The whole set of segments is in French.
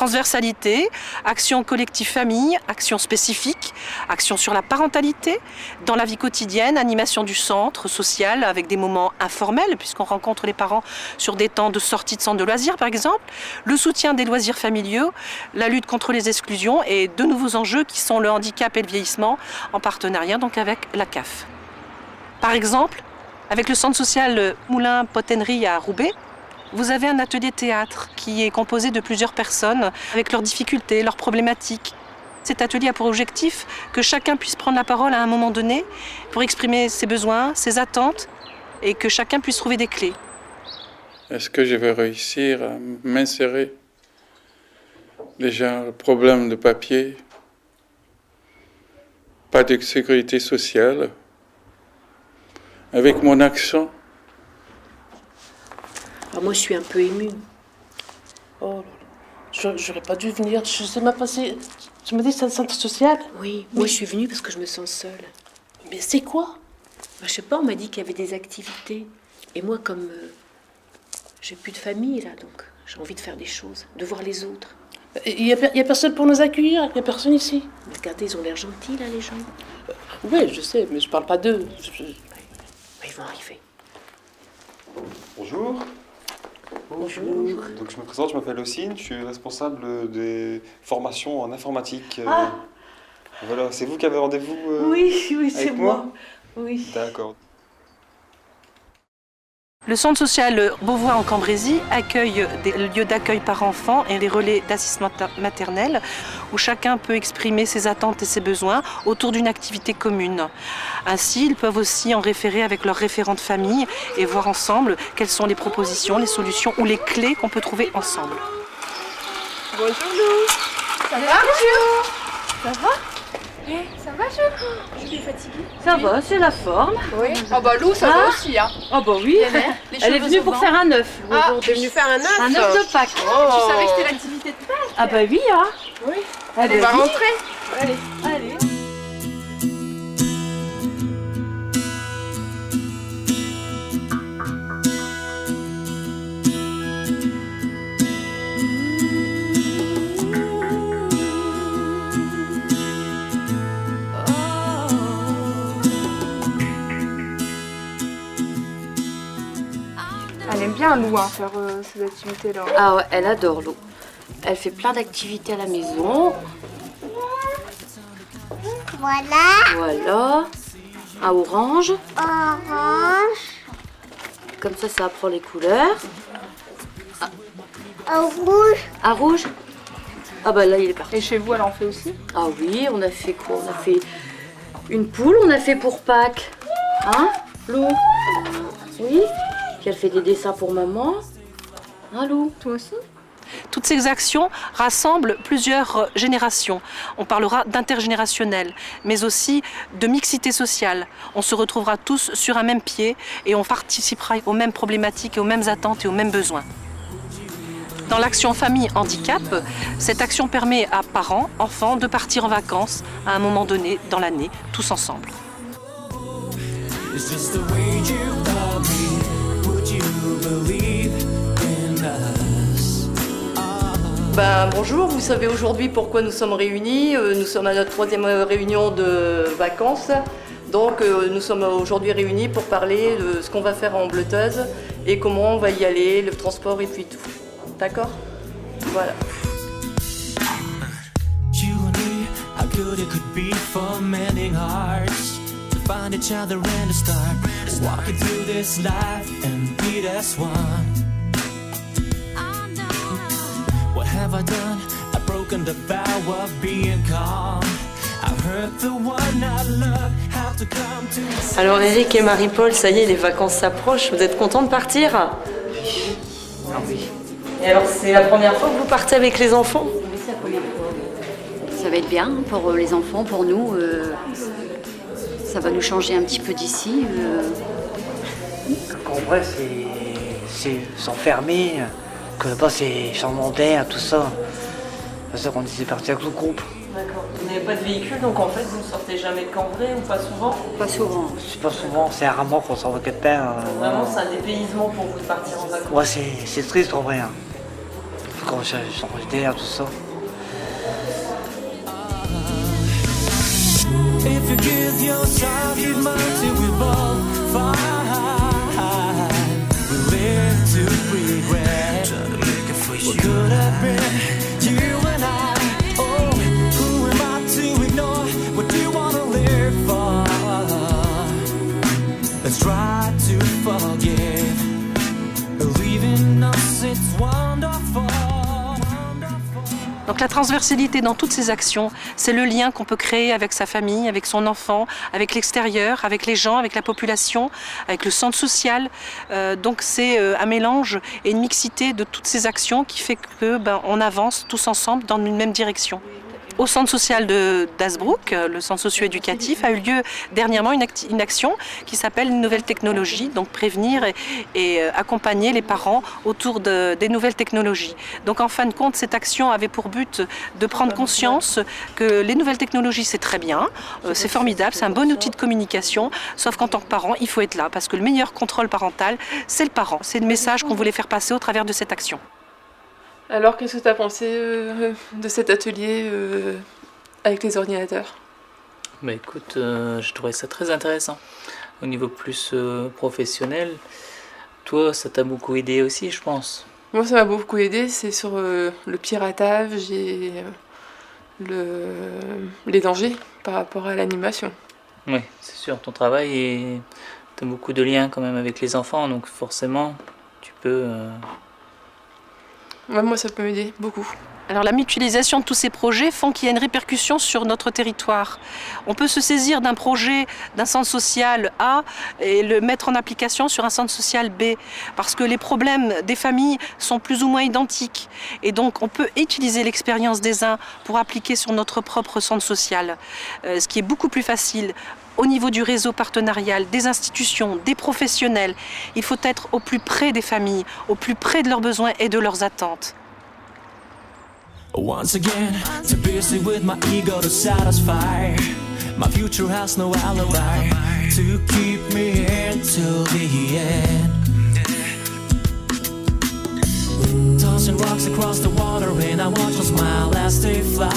Transversalité, action collective famille, action spécifique, action sur la parentalité, dans la vie quotidienne, animation du centre social avec des moments informels puisqu'on rencontre les parents sur des temps de sortie de centre de loisirs par exemple, le soutien des loisirs familiaux, la lutte contre les exclusions et de nouveaux enjeux qui sont le handicap et le vieillissement en partenariat donc avec la CAF. Par exemple, avec le centre social Moulin-Potennerie à Roubaix, vous avez un atelier théâtre qui est composé de plusieurs personnes avec leurs difficultés, leurs problématiques. Cet atelier a pour objectif que chacun puisse prendre la parole à un moment donné pour exprimer ses besoins, ses attentes et que chacun puisse trouver des clés. Est-ce que je vais réussir à m'insérer? Déjà, problème de papier, pas de sécurité sociale. Avec mon accent. Alors moi, je suis un peu émue. Oh, j'aurais pas dû venir. Je sais même pas si... Tu me dis que c'est un centre social? Oui, moi je suis venue parce que je me sens seule. Mais c'est quoi? Je sais pas, on m'a dit qu'il y avait des activités. Et moi, comme j'ai plus de famille, là, donc j'ai envie de faire des choses, de voir les autres. Il y a personne pour nous accueillir? Il y a personne ici? Mais regardez, ils ont l'air gentils, là, les gens. Oui, je sais, mais je parle pas d'eux. Ils vont arriver. Bonjour. Bonjour. Donc je me présente, je m'appelle Ossine, je suis responsable des formations en informatique. Voilà, c'est vous qui avez rendez-vous Oui, c'est avec moi. Oui. D'accord. Le centre social Beauvois en Cambrésis accueille des lieux d'accueil par enfants et les relais d'assistance maternelle où chacun peut exprimer ses attentes et ses besoins autour d'une activité commune. Ainsi, ils peuvent aussi en référer avec leur référent de famille et voir ensemble quelles sont les propositions, les solutions ou les clés qu'on peut trouver ensemble. Bonjour Lou. Ça va Bonjour. Ça va? Ça va, je suis fatiguée. Ça va, c'est la forme. Oui. Ah bah Lou, ça va aussi, hein. Ah bah oui. Elle est venue pour faire un œuf. Ah, t'es venue faire un œuf? Un œuf de Pâques. Oh. Tu savais que c'était l'activité de Pâques? Ah bah oui, hein. Oui. Ah bah On va oui. rentrer. Allez. Elle aime bien Lou faire ces activités-là. Ah ouais, elle adore l'eau. Elle fait plein d'activités à la maison. Voilà. Un orange. Comme ça apprend les couleurs. Un rouge. Un rouge. Ah bah là, il est parti. Et chez vous, elle en fait aussi? Ah oui, on a fait quoi? On a fait une poule, on a fait pour Pâques. Hein, Lou? Oui. Puis elle fait des dessins pour maman. Hein, Lou? Toi aussi? Toutes ces actions rassemblent plusieurs générations. On parlera d'intergénérationnel, mais aussi de mixité sociale. On se retrouvera tous sur un même pied et on participera aux mêmes problématiques et aux mêmes attentes et aux mêmes besoins. Dans l'action famille handicap, cette action permet à parents, enfants de partir en vacances à un moment donné dans l'année, tous ensemble. Bonjour, vous savez aujourd'hui pourquoi nous sommes réunis. Nous sommes à notre 3e réunion de vacances. Donc nous sommes aujourd'hui réunis pour parler de ce qu'on va faire en Bleuteuse et comment on va y aller, le transport et puis tout. D'accord? Voilà. What have I done? I've broken the vow of being calm. I've hurt the one I love. Have to come to. Alors Eric et Marie-Paul, ça y est, les vacances s'approchent. Vous êtes contents de partir? Ah oui. Et alors c'est la première fois que vous partez avec les enfants? Oui, c'est la première fois. Ça va être bien pour les enfants, pour nous. Ça va nous changer un petit peu d'ici. En vrai, c'est s'enfermer. Que là-bas, c'est changement d'air, tout ça. C'est ça qu'on disait partir avec le groupe. D'accord. Vous n'avez pas de véhicule, donc en fait, vous ne sortez jamais de Cambrai ou pas souvent? Pas souvent. C'est pas souvent, c'est rarement qu'on s'en va quelque part. Vraiment, c'est un dépaysement pour vous de partir en vacances. Ouais, c'est triste en vrai. Hein. quand j'ai changé d'air, tout ça. If you give yourself, give mine till we both find. We live to regret. Trying to make it for you. What could have been, you and I. Oh, who am I to ignore what you wanna live for? Let's try to forgive. Believe in us, it's wonderful. Donc la transversalité dans toutes ces actions, c'est le lien qu'on peut créer avec sa famille, avec son enfant, avec l'extérieur, avec les gens, avec la population, avec le centre social. Donc c'est un mélange et une mixité de toutes ces actions qui fait que on avance tous ensemble dans une même direction. Au centre social d'Hazebrouck, le centre socio-éducatif, a eu lieu dernièrement une action qui s'appelle une nouvelle technologie, donc prévenir et accompagner les parents autour des nouvelles technologies. Donc en fin de compte, cette action avait pour but de prendre conscience que les nouvelles technologies, c'est très bien, c'est formidable, c'est un bon outil de communication, sauf qu'en tant que parent, il faut être là, parce que le meilleur contrôle parental, c'est le parent. C'est le message qu'on voulait faire passer au travers de cette action. Alors, qu'est-ce que tu as pensé de cet atelier avec les ordinateurs? Bah écoute, je trouvais ça très intéressant. Au niveau plus professionnel, toi, ça t'a beaucoup aidé aussi, je pense. Moi, ça m'a beaucoup aidé. C'est sur le piratage et les dangers par rapport à l'animation. Oui, c'est sûr, ton travail et t'as beaucoup de liens quand même avec les enfants, donc forcément, tu peux... Ouais, moi, ça peut m'aider beaucoup. Alors la mutualisation de tous ces projets font qu'il y a une répercussion sur notre territoire. On peut se saisir d'un projet d'un centre social A et le mettre en application sur un centre social B, parce que les problèmes des familles sont plus ou moins identiques. Et donc on peut utiliser l'expérience des uns pour appliquer sur notre propre centre social, ce qui est beaucoup plus facile. Au niveau du réseau partenarial, des institutions, des professionnels, il faut être au plus près des familles, au plus près de leurs besoins et de leurs attentes. Once again, too busy with my ego to satisfy. My future has no alibi to keep me in till the end. Tossing rocks across the water and I watch them smile as they fly.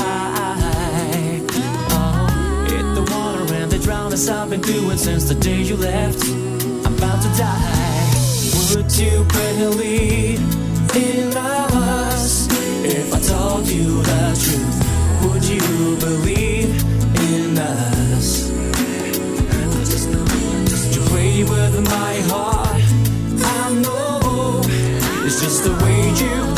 Hit the water and they drown as I've been doing since the day you left. I'm about to die. Would you believe in us? If I told you the truth, would you believe in us? You play with my heart, I know it's just the way you